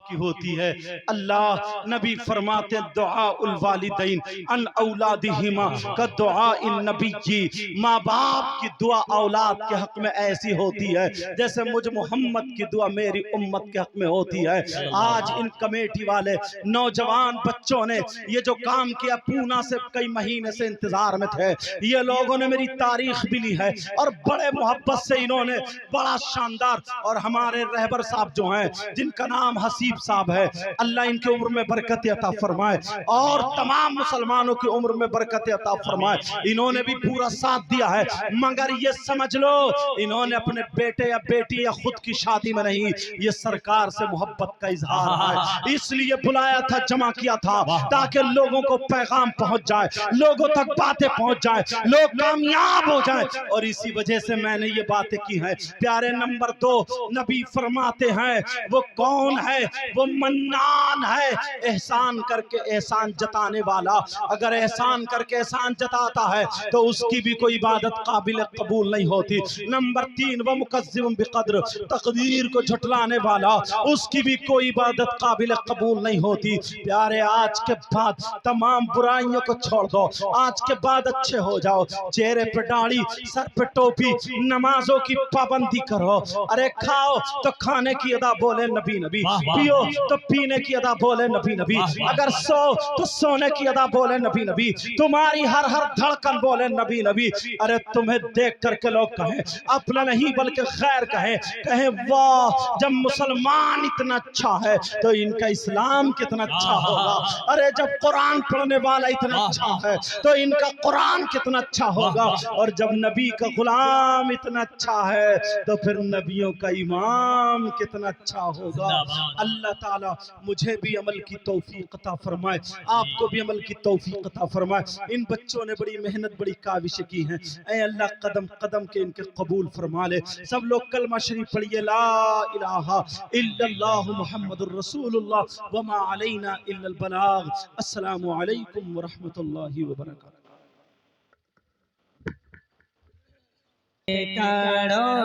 کی ہوتی ہے۔ اللہ نبی فرماتے ہیں دعاء الوالدین ان اولادہما کا دعاء النبی جی، ماں باپ کی دعا اولاد کے حق میں ایسی ہوتی ہے جیسے مجھ محمد کی دعا میری امت کے حق میں ہوتی ہے۔ آج ان کمیٹی والے نوجوان بچوں نے یہ جو کام کیا، پونا سے کئی مہینے سے انتظار میں تھے، یہ لوگوں نے میری تاریخ بھی لی ہے اور بڑے محبت سے انہوں نے بڑا شاندار، اور ہمارے رہبر صاحب جو ہیں جن کا نام حسیب صاحب ہے، اللہ ان کی عمر میں برکت عطا فرمائے اور تمام مسلمانوں کی عمر میں برکت عطا فرمائے۔ انہوں نے بھی پورا ساتھ دیا ہے، مگر یہ سمجھ لو انہوں نے اپنے بیٹے یا بیٹی یا خود کی شادی میں نہیں، یہ سرکار سے محبت کا اظہار ہے، اس لیے بلایا تھا، جمع کیا تھا تاکہ لوگوں کو پیغام پہنچ جائے، لوگوں تک باتیں پہنچ جائیں، لوگ کامیاب ہو جائیں، اور اسی وجہ سے میں نے یہ باتیں کی ہیں۔ پیارے نمبر 2، نبی فرماتے ہیں وہ کون ہے؟ وہ منان ہے، احسان کر کے احسان جتانے والا۔ اگر احسان کر کے احسان جتاتا ہے تو اس کی بھی کوئی عبادت قابل قبول نہیں ہوتی۔ نمبر 3، وہ مکذب بقدر، تقدیر کو جھٹلانے والا، اس کی بھی کوئی عبادت قابل قبول نہیں ہوتی۔ پیارے آج کے بعد تمام برائیوں کو چھوڑ دو، آج کے بعد اچھے ہو جاؤ، چہرے پہ داڑھی، سر پہ ٹوپی، نمازوں کی پابندی کرو۔ ارے کھاؤ تو کھانے کی ادا بولے نبی نبی، پیو تو پینے کی ادا بولے نبی نبی، اگر سو تو سونے کی ادا بولے نبی نبی، تمہاری ہر دھڑکن بولے نبی نبی۔ ارے تمہیں دیکھ کر کے لوگ کہیں، اپنا نہیں بلکہ خیر کہیں واہ جب مسلمان اتنا اچھا ہے تو ان کا اسلام کتنا اچھا ہوگا۔ ارے جب قرآن پڑھنے والا اتنا اچھا ہے تو ان کا قرآن کتنا اچھا ہوگا، اور جب نبی کا غلام اتنا اچھا ہے تو پھر نبیوں کا امام کتنا اچھا ہوگا۔ اللہ تعالیٰ مجھے بھی عمل کی توفیق عطا فرمائے، آپ کو بھی عمل کی توفیق عطا فرمائے۔ ان بچوں نے بڑی محنت، بڑی کاوشیں کی ہیں، اے اللہ قدم قدم کے ان کے قبول فرما لے۔ سب لوگ کلمہ شریف پڑھیے، لا الہ الا اللہ محمد الرسول اللہ وما علینا الا البلاغ۔ السلام علیکم ورحمۃ اللہ وبرکاتہ۔ کرو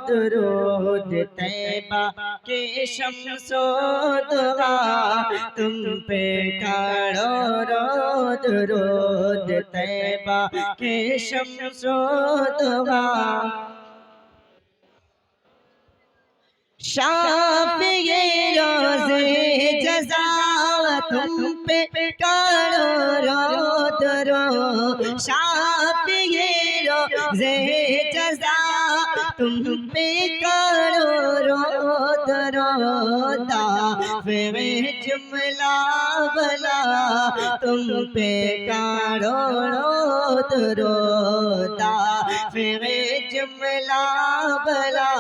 درود طیبہ کے شمس و دعا، تم پہ کرو درود طیبہ کے شمس و دعا، شافعِ روز جزا تم پہ کرو درود، شافعِ روز جزا تم پہ کرو درود، دافع جملہ بلا تم پہ کرو درود، دافع جملہ بلا۔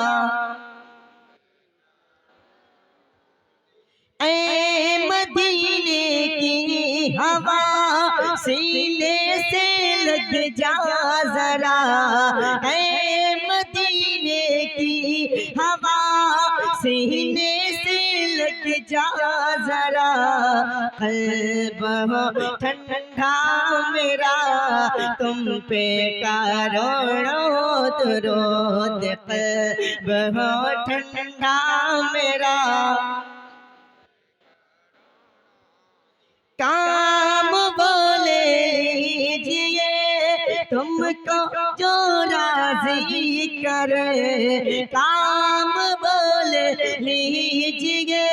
اے مدینے کی ہوا سینے سے لگ جا ذرا، اے مدینے کی ہوا سینے سے لگ جا ذرا، قلب ہو ٹھنڈا میرا تم پہ کرو درود، قلب ہو ٹھنڈا میرا۔ کام بولے لیجئے تم کو جو راضی کرے، کام بولے لیجئے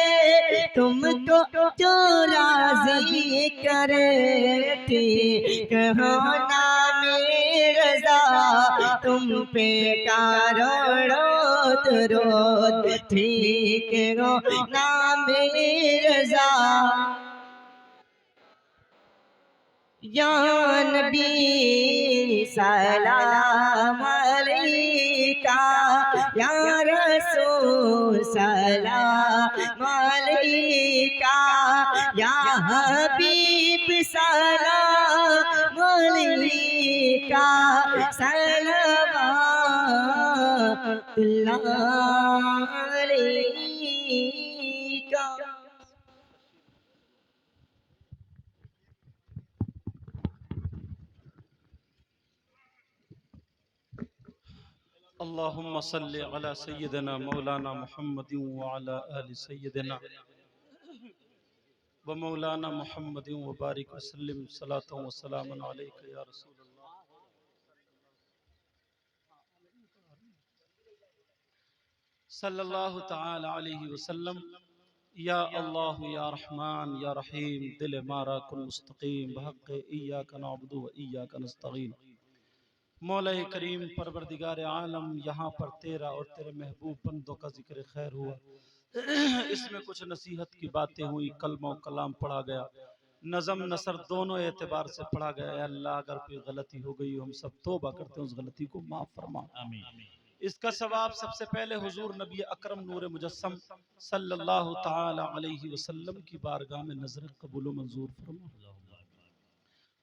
تم کو جو راضی کرے، ٹھیک ہونا رضا تم پہ کرو درود، ٹھیک ہونا رضا۔ یا نبی سلام علیکہ، یا رسول سلام علیکہ، یا حبیب سلام علیکہ، صلوات اللہ علیکہ۔ اللهم صل على سيدنا مولانا محمد وعلى آل سيدنا ومولانا محمد وبارك وسلم صلاة وسلاما عليك يا رسول الله صلی اللہ تعالی علیہ وسلم۔ یا اللہ یا رحمان یا رحیم، دل مارا کن مستقیم، بحق ایاک نعبد و ایاک نستعین۔ مولا کریم پروردگار عالم، یہاں پر تیرا اور تیرے محبوب بندوں کا ذکر خیر ہوا، اس میں کچھ نصیحت کی باتیں ہوئی، کلمہ و کلام پڑھا گیا، نظم نثر دونوں اعتبار سے پڑھا گیا۔ اے اللہ اگر کوئی غلطی ہو گئی، ہم سب توبہ کرتے ہیں، اس غلطی کو معاف فرما۔ اس کا ثواب سب سے پہلے حضور نبی اکرم نور مجسم صلی اللہ تعالی علیہ وسلم کی بارگاہ میں نظر قبول و منظور فرما۔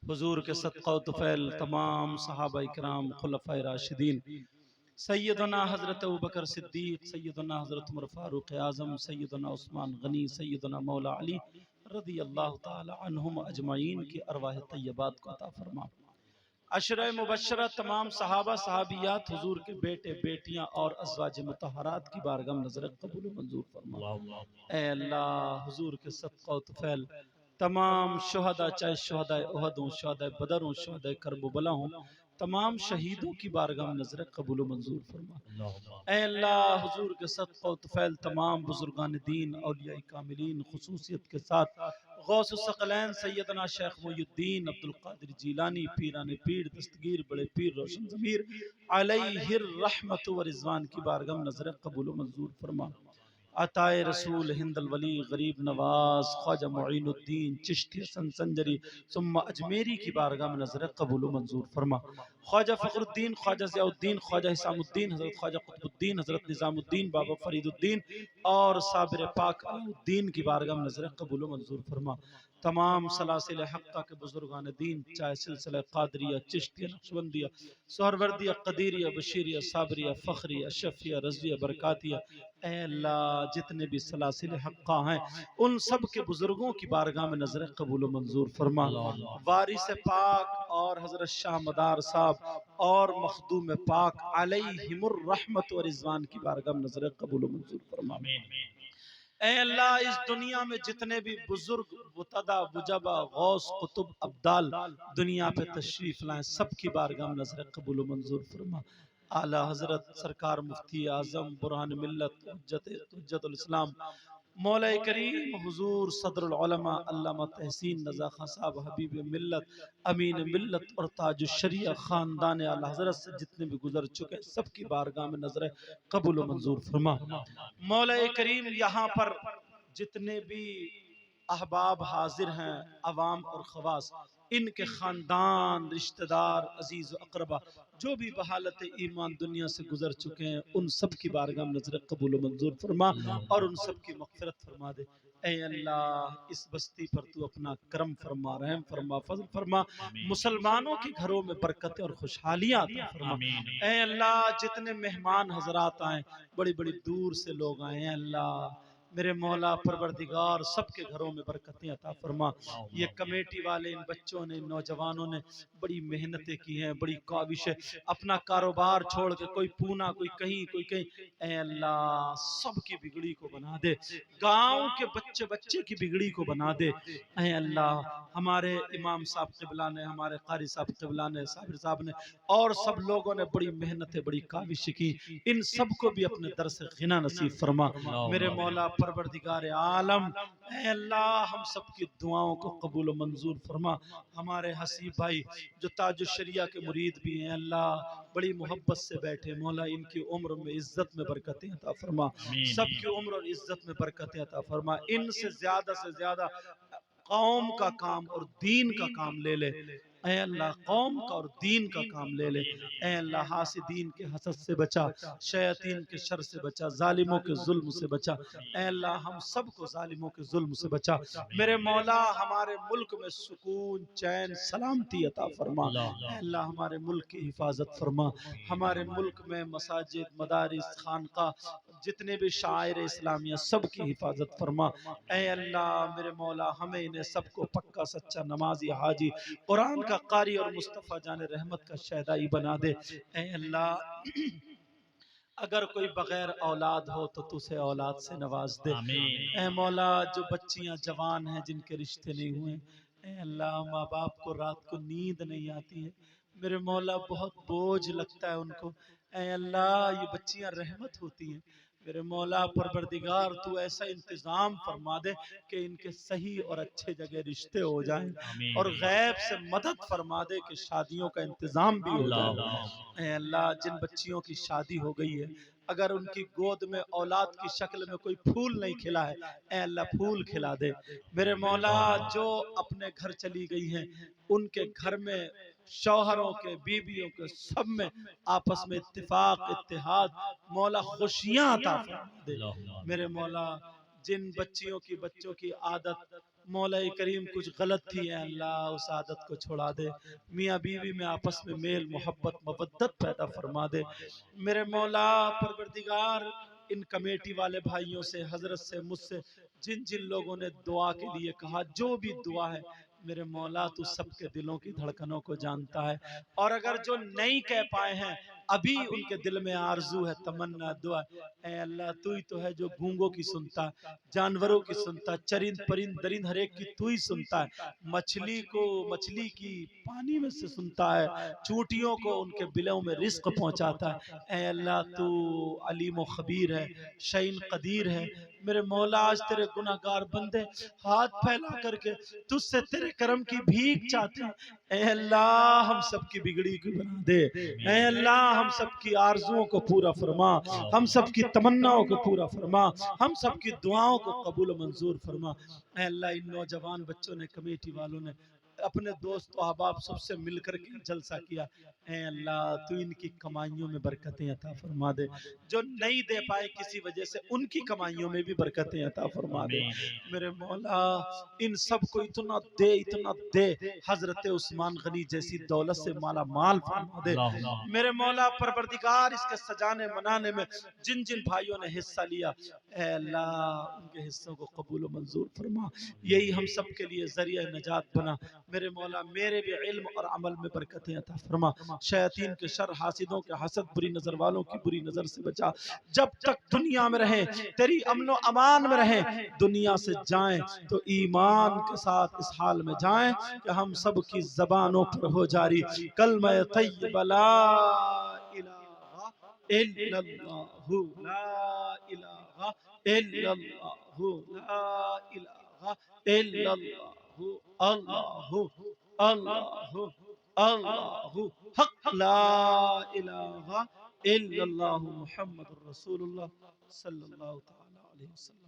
حضور کے صدقہ و طفیل تمام صحابہ اکرام، خلفائے راشدین، سیدنا حضرت ابوبکر صدیق، سیدنا حضرت عمر فاروق اعظم، سیدنا عثمان غنی، سیدنا مولا علی رضی اللہ تعالی عنہم اجمعین کی ارواح طیبات کو عطا فرما۔ عشرہ مبشرہ تمام صحابہ صحابیات، حضور کے بیٹے بیٹیاں اور ازواج مطہرات کی بارگاہ میں نظر قبول و منظور فرما۔ اے اللہ حضور کے صدقہ و طفیل تمام شہداء، چاہے شہداء احد ہوں، شہداء بدر ہوں، شہداء کرب و بلا ہوں، تمام شہیدوں کی بارگاہ میں نظر قبول و منظور فرما۔ اے اللہ حضور کے صدقہ و طفیل تمام بزرگان دین، اولیاء کاملین، خصوصیت کے ساتھ غوث الثقلین سیدنا شیخ محی الدین عبدالقادر جیلانی، پیران پیر، دستگیر بڑے پیر روشن ضمیر علیہ الرحمت و رضوان کی بارگاہ میں نظر قبول و منظور فرما۔ عطائے رسول ہند الولی غریب نواز خواجہ معین الدین چشتی حسن سنجری ثم اجمیری کی بارگاہ میں نظر قبول و منظور فرما۔ خواجہ فخر الدین، خواجہ ضیاء الدین، خواجہ حسام الدین، حضرت خواجہ قطب الدین، حضرت نظام الدین، بابا فرید الدین اور صابر پاک علی الدین کی بارگاہ میں نظر قبول و منظور فرما۔ تمام سلاسل حقہ کے بزرگان دین، چاہے سلسلہ قادریہ، چشتیہ، نقشبندیہ، سہروردیہ، قدیریہ، بشیریہ، صابریہ، فخریہ، شفیہ، رضویہ، برکاتیہ، اے اللہ جتنے بھی سلاسل حقہ ہیں ان سب کے بزرگوں کی بارگاہ میں نظر قبول و منظور فرما۔ وارث پاک اور حضرت شاہ مدار صاحب اور مخدوم پاک علیہم الرحمت و رضوان کی بارگاہ میں نظر قبول و منظور فرما۔ اے اللہ اس دنیا میں جتنے بھی بزرگ بتدا وجبہ غوث قطب ابدال دنیا پہ تشریف لائیں، سب کی بارگاہ میں نظر قبول و منظور فرما۔ اعلی حضرت سرکار مفتی اعظم برہان ملت حجت الاسلام مولا کریم حضور صدر العلماء علامہ تحسین رضا خان صاحب حبیب ملت امین ملت اور تاج الشریعہ خاندان اعلی حضرت سے جتنے بھی گزر چکے سب کی بارگاہ میں نظر قبول و منظور فرما۔ مولا کریم یہاں پر جتنے بھی احباب حاضر ہیں، عوام اور خواص، ان کے خاندان، رشتہ دار، عزیز و اقربا جو بھی بحالت ایمان دنیا سے گزر چکے ہیں ان سب کی بارگاہ میں نظر قبول و منظور فرما اور ان سب کی مغفرت فرما دے۔ اے اللہ اس بستی پر تو اپنا کرم فرما، رحم فرما، فضل فرما، مسلمانوں کے گھروں میں برکتیں اور خوشحالیاں عطا فرما۔ اے اللہ جتنے مہمان حضرات آئیں، بڑی بڑی دور سے لوگ آئے ہیں، اللہ میرے مولا پروردگار سب کے گھروں میں برکتیں عطا فرما۔ یہ کمیٹی والے ان بچوں نے، نوجوانوں نے بڑی محنتیں کی ہیں، بڑی کاوش ہے، اپنا کاروبار چھوڑ کے کوئی پونا، کوئی کہیں کوئی کہیں، اے اللہ سب کی بگڑی کو بنا دے، گاؤں کے بچے بچے کی بگڑی کو بنا دے۔ اے اللہ ہمارے امام صاحب قبلہ نے، ہمارے قاری صاحب قبلہ نے، صابر صاحب نے اور سب لوگوں نے بڑی محنتیں، بڑی کاوش کی، ان سب کو بھی اپنے در سے غنا نصیب فرما۔ میرے مولا پروردگار عالم اے اللہ ہم سب کی دعاؤں کو قبول و منظور فرما۔ ہمارے حسیب بھائی جو تاج الشریعہ کے مرید بھی ہیں، اللہ بڑی محبت سے بیٹھے، مولا ان کی عمر میں عزت میں برکتیں عطا فرما، سب کی عمر اور عزت میں برکتیں عطا فرما، ان سے زیادہ قوم کا کام اور دین کا کام لے لے۔ اے اللہ قوم کا اور دین کا کام لے لے۔ اے اللہ حاسدین کے حسد سے بچا، شیاطین کے شر سے بچا، ظالموں کے ظلم سے بچا۔ اے اللہ ہم سب کو ظالموں کے ظلم سے بچا۔ میرے مولا ہمارے ملک میں سکون، چین، سلامتی عطا فرما۔ اے اللہ ہمارے ملک کی حفاظت فرما۔ ہمارے ملک میں مساجد، مدارس، خانقاہ، جتنے بھی شاعر اسلامیہ سب کی حفاظت فرما۔ اے اللہ میرے مولا ہمیں انہیں سب کو پکا سچا نمازی، حاجی، قرآن کا قاری اور مصطفیٰ جان رحمت کا شہدائی بنا دے۔ اے اللہ اگر کوئی بغیر اولاد ہو تو تو اسے اولاد سے نواز دے۔ آمین۔ اے مولا جو بچیاں جوان ہیں جن کے رشتے نہیں ہوئے، اے اللہ ماں باپ کو رات کو نیند نہیں آتی ہے، میرے مولا بہت بوجھ لگتا ہے ان کو، اے اللہ یہ بچیاں رحمت ہوتی ہیں، میرے مولا پروردگار تو ایسا انتظام فرما دے کہ ان کے صحیح اور اچھے جگہ رشتے ہو جائیں، آمین۔ اور غیب سے مدد فرما دے کہ شادیوں کا انتظام بھی ہو جائے۔ اللہم۔ اے اللہ جن بچیوں کی شادی ہو گئی ہے، اگر ان کی گود میں اولاد کی شکل میں کوئی پھول نہیں کھلا ہے، اے اللہ پھول کھلا دے۔ میرے مولا جو اپنے گھر چلی گئی ہیں، ان کے گھر میں شوہروں کے بیویوں کے سب میں آپس میں اتفاق اتحاد، مولا خوشیاں عطا فرما دے۔ میرے مولا جن بچوں کی عادت مولا کریم کچھ غلط تھی، اے اللہ اس عادت کو چھوڑا دے، میاں بیوی میں آپس میں میل محبت مودت پیدا فرما دے۔ میرے مولا پروردگار ان کمیٹی والے بھائیوں سے، حضرت سے، مجھ سے، جن جن لوگوں نے دعا کے لیے کہا، جو بھی دعا ہے میرے مولا تو سب کے دلوں کی دھڑکنوں کو جانتا ہے، اور اگر جو نہیں کہہ پائے ہیں ابھی ان کے دل میں آرزو ہے، تمنا، دعا، اے اللہ تو ہی تو ہے جو گونگوں کی سنتا، جانوروں کی سنتا، چرند پرند درند ہر ایک کی تو ہی سنتا ہے، مچھلی کی پانی میں سے سنتا ہے، چوٹیوں کو ان کے بلوں میں رزق پہنچاتا ہے، اے اللہ تو علیم و خبیر ہے، شعین قدیر ہے، میرے مولا آج تیرے گناہگار بندے ہاتھ پھیلا کر کے تجھ سے تیرے کرم کی بھیک چاہتے ہیں، اے اللہ ہم سب کی بگڑی کو بنا دے، اے اللہ ہم سب کی آرزوؤں کو پورا فرما، ہم سب کی تمناؤں کو پورا فرما، ہم سب کی دعاؤں کو قبول و منظور فرما۔ اے اللہ ان نوجوان بچوں نے، کمیٹی والوں نے، اپنے دوست و احباب سب سے مل کر کے جلسہ کیا، اے اللہ تو ان کی کمائیوں میں برکتیں عطا فرما دے، جو نہیں دے پائے کسی وجہ سے ان کی کمائیوں میں بھی برکتیں عطا فرما دے، میرے مولا ان سب کو اتنا دے، حضرت عثمان غنی جیسی دولت سے مالا مال فرما دے، میرے مولا پروردگار اس کے سجانے منانے میں جن جن بھائیوں نے حصہ لیا، اے اللہ ان کے حصوں کو قبول و منظور فرما، یہی ہم سب کے لیے ذریعہ نجات بنا، میرے مولا میرے بھی علم اور عمل میں برکتیں عطا فرما، شیاطین کے شر، حاسدوں کے حسد، بری نظر والوں کی بری نظر سے بچا، جب تک دنیا میں رہیں تیری امن و امان میں رہیں، دنیا سے جائیں تو ایمان کے ساتھ اس حال میں جائیں کہ ہم سب کی زبانوں پر ہو جاری کلمہ طیبہ لا الہ الا اللہ، لا الہ الا اللہ، لا الہ الا اللہ، اللہ اللہ اللہ حق، لا الہ الا اللہ محمد الرسول اللہ صلی اللہ تعالی علیہ وسلم۔